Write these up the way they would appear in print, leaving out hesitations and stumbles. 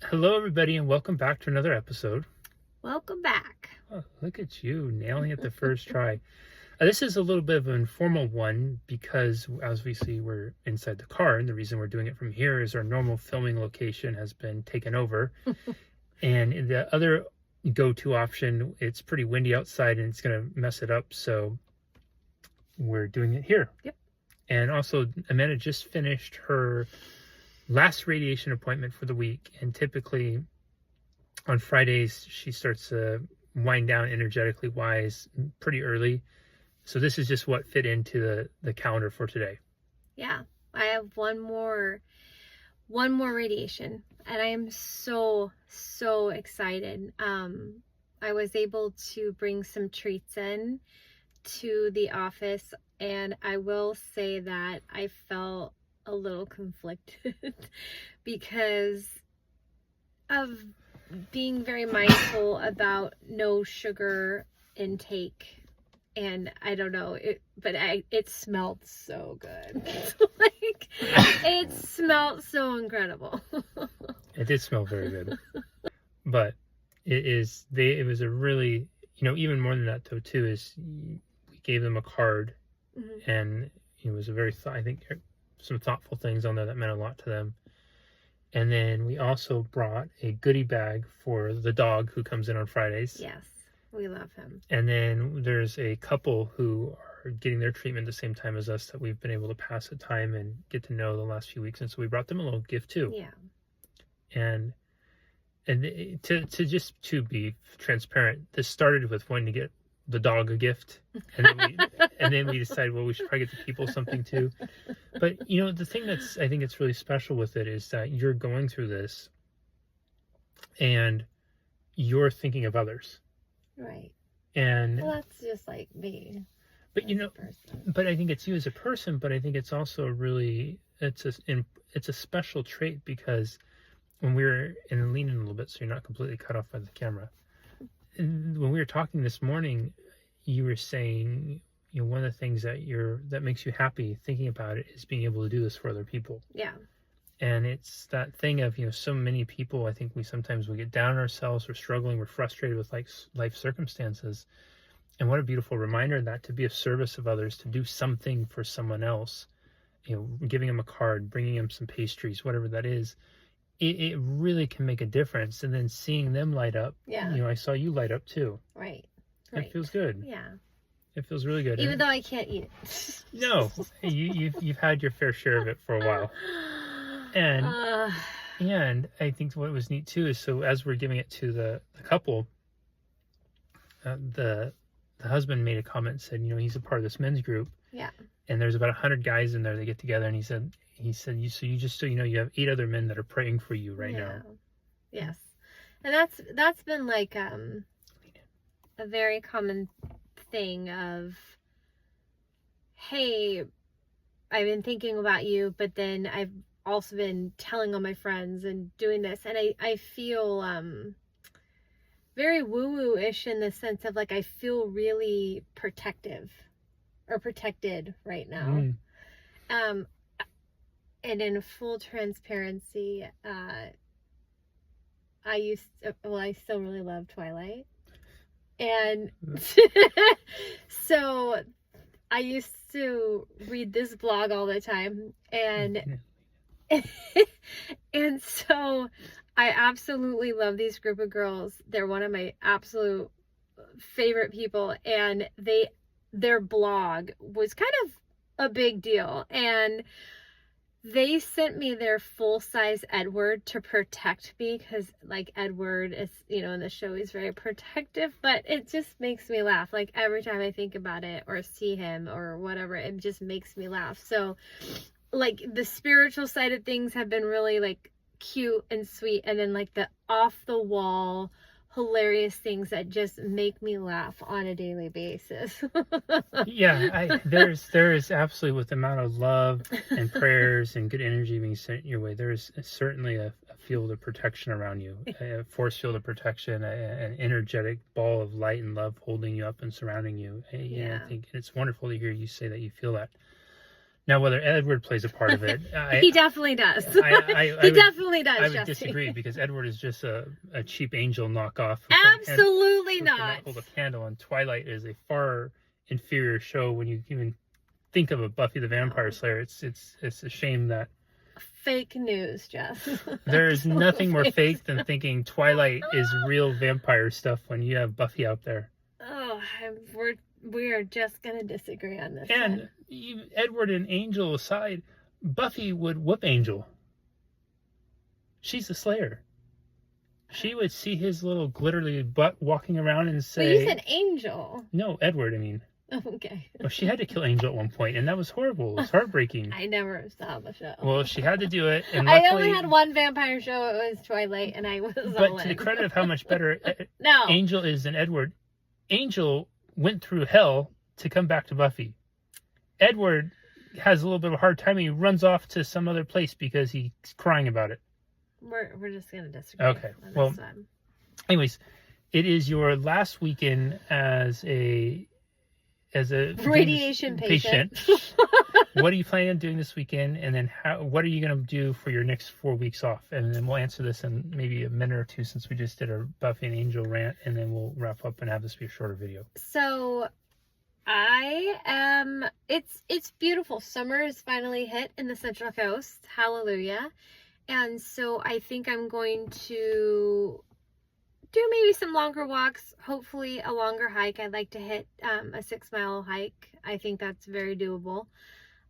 Hello, everybody, and welcome back to another episode. Welcome back. Oh, look at you nailing it the first try. This is a little bit of an informal one because, as we see, we're inside the car, and the reason we're doing it from here is our normal filming location has been taken over. And the other go-to option, it's pretty windy outside and it's going to mess it up, so we're doing it here. Yep. And also, Amanda just finished her last radiation appointment for the week, and typically on Fridays she starts to wind down energetically wise pretty early. So this is just what fit into the calendar for today. Yeah, I have one more radiation, and I am so excited. I was able to bring some treats in to the office, and I will say that I felt a little conflicted because of being very mindful about no sugar intake. And I don't know, it smelled so good. Like, it smelled so incredible. It did smell very good. But it was a really, even more than that though too, is we gave them a card. Mm-hmm. And it was a very, I think some thoughtful things on there that meant a lot to them. And then we also brought a goodie bag for the dog who comes in on Fridays. Yes, we love him. And then there's a couple who are getting their treatment the same time as us that we've been able to pass the time and get to know the last few weeks. And so we brought them a little gift too. Yeah. And to be transparent, this started with wanting to get the dog a gift, and then we decided, well, we should probably get the people something too. But the thing that's, I think it's really special with it is that you're going through this and you're thinking of others, right? And well, that's just like me. But but I think it's you as a person. But I think it's also really it's a special trait, because when we were and lean in a little bit so you're not completely cut off by the camera. When we were talking this morning, you were saying, one of the things that makes you happy thinking about it is being able to do this for other people. Yeah. And it's that thing of, so many people, I think we sometimes get down on ourselves, we're struggling, we're frustrated with life circumstances. And what a beautiful reminder that to be of service of others, to do something for someone else, giving them a card, bringing them some pastries, whatever that is. It really can make a difference. And then seeing them light up. Yeah. I saw you light up too. Right. It feels good. Yeah. It feels really good. Even though I can't eat it. No, you've had your fair share of it for a while. And I think what was neat too is, so as we're giving it to the couple, the husband made a comment and said, he's a part of this men's group. Yeah. And there's about 100 guys in there that get together, and he said, you have 8 other men that are praying for you right now. Yes. And that's been like a very common thing of, hey, I've been thinking about you, but then I've also been telling all my friends and doing this, and I feel very woo-woo-ish in the sense of, like, I feel really protected right now. And in full transparency, I still really love Twilight. And so I used to read this blog all the time. And and so I absolutely love these group of girls. They're one of my absolute favorite people. And their blog was kind of a big deal. And they sent me their full-size Edward to protect me, because, like, Edward is, in the show, he's very protective, but it just makes me laugh. Like, every time I think about it or see him or whatever, it just makes me laugh. So, like, the spiritual side of things have been really, like, cute and sweet, and then, like, the off-the-wall hilarious things that just make me laugh on a daily basis. Yeah, there is absolutely, with the amount of love and prayers and good energy being sent your way, there is certainly a field of protection around you, a force field of protection, an energetic ball of light and love holding you up and surrounding you. I think it's wonderful to hear you say that you feel that. Now, whether Edward plays a part of it, he definitely does. He definitely does. I would Jesse. disagree, because Edward is just a cheap angel knockoff. Absolutely who not. cannot hold a candle, and Twilight is a far inferior show when you even think of a Buffy the Vampire Slayer. It's a shame that fake news, Jess. there is nothing more fake than thinking Twilight is real vampire stuff when you have Buffy out there. Oh, we are just gonna disagree on this. And Edward and Angel aside, Buffy would whoop Angel. She's the Slayer. She would see his little glittery butt walking around and say... Well, you said Angel. No, Edward, I mean. Okay. Well, she had to kill Angel at one point, and that was horrible. It was heartbreaking. I never saw the show. Well, she had to do it, and luckily, I only had one vampire show. It was Twilight, and I was But to the credit of how much better no. Angel is than Edward, Angel went through hell to come back to Buffy. Edward has a little bit of a hard time. He runs off to some other place because he's crying about it. We're just gonna disagree. Okay. Well, anyways, it is your last weekend as a radiation patient. What are you planning on doing this weekend? And then what are you going to do for your next 4 weeks off? And then we'll answer this in maybe a minute or two, since we just did our Buffy and Angel rant, and then we'll wrap up and have this be a shorter video. So it's beautiful. Summer has finally hit in the Central Coast. Hallelujah. And so I think I'm going to do maybe some longer walks, hopefully a longer hike. I'd like to hit a 6-mile hike. I think that's very doable.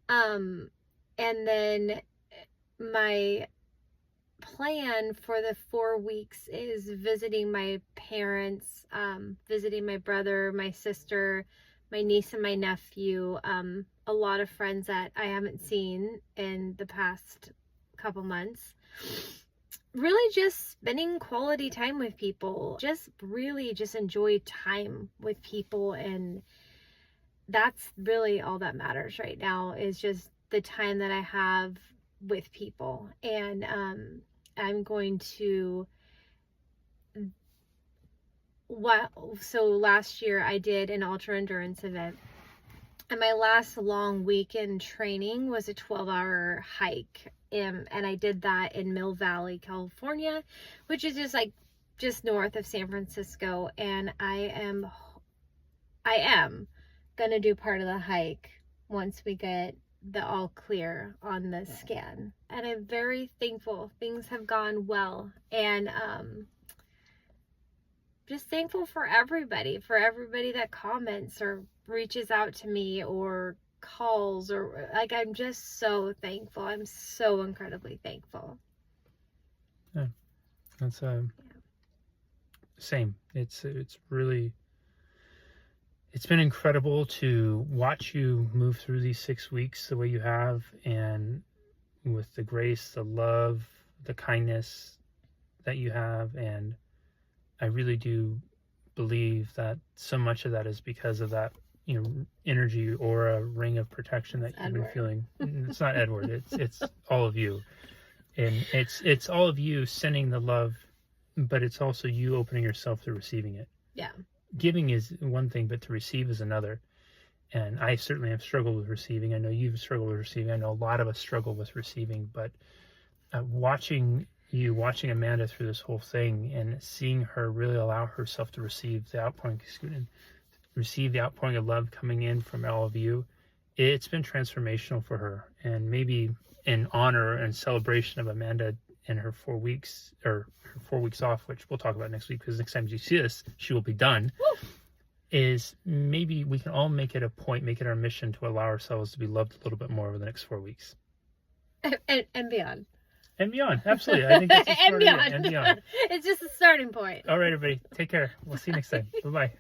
And then my plan for the 4 weeks is visiting my parents, visiting my brother, my sister, my niece and my nephew, a lot of friends that I haven't seen in the past couple months. Really just spending quality time with people, just really just enjoy time with people, and that's really all that matters right now, is just the time that I have with people. And I'm going to so last year I did an ultra endurance event, and my last long weekend training was a 12-hour hike. And I did that in Mill Valley, California, which is just north of San Francisco. And I am gonna do part of the hike once we get the all clear on the scan. And I'm very thankful. Things have gone well, and just thankful for everybody that comments or reaches out to me or calls, or I'm just so thankful. I'm so incredibly thankful. Yeah, that's same. It's really, it's been incredible to watch you move through these 6 weeks the way you have, and with the grace, the love, the kindness that you have. And I really do believe that so much of that is because of that, energy, aura, ring of protection that you've been feeling. It's not Edward. It's all of you, and it's all of you sending the love, but it's also you opening yourself to receiving it. Yeah. Giving is one thing, but to receive is another. And I certainly have struggled with receiving. I know you've struggled with receiving. I know a lot of us struggle with receiving. But watching Amanda through this whole thing and seeing her really allow herself to receive the outpouring of love coming in from all of you, it's been transformational for her. And maybe in honor and celebration of Amanda and her 4 weeks, or her 4 weeks off, which we'll talk about next week, because next time you see this, she will be done. Woo! Is maybe we can all make it a point, make it our mission to allow ourselves to be loved a little bit more over the next 4 weeks. And beyond. And beyond, absolutely. I think that's a and beyond. And beyond. It's just a starting point. All right, everybody. Take care. We'll see you next time. Bye-bye.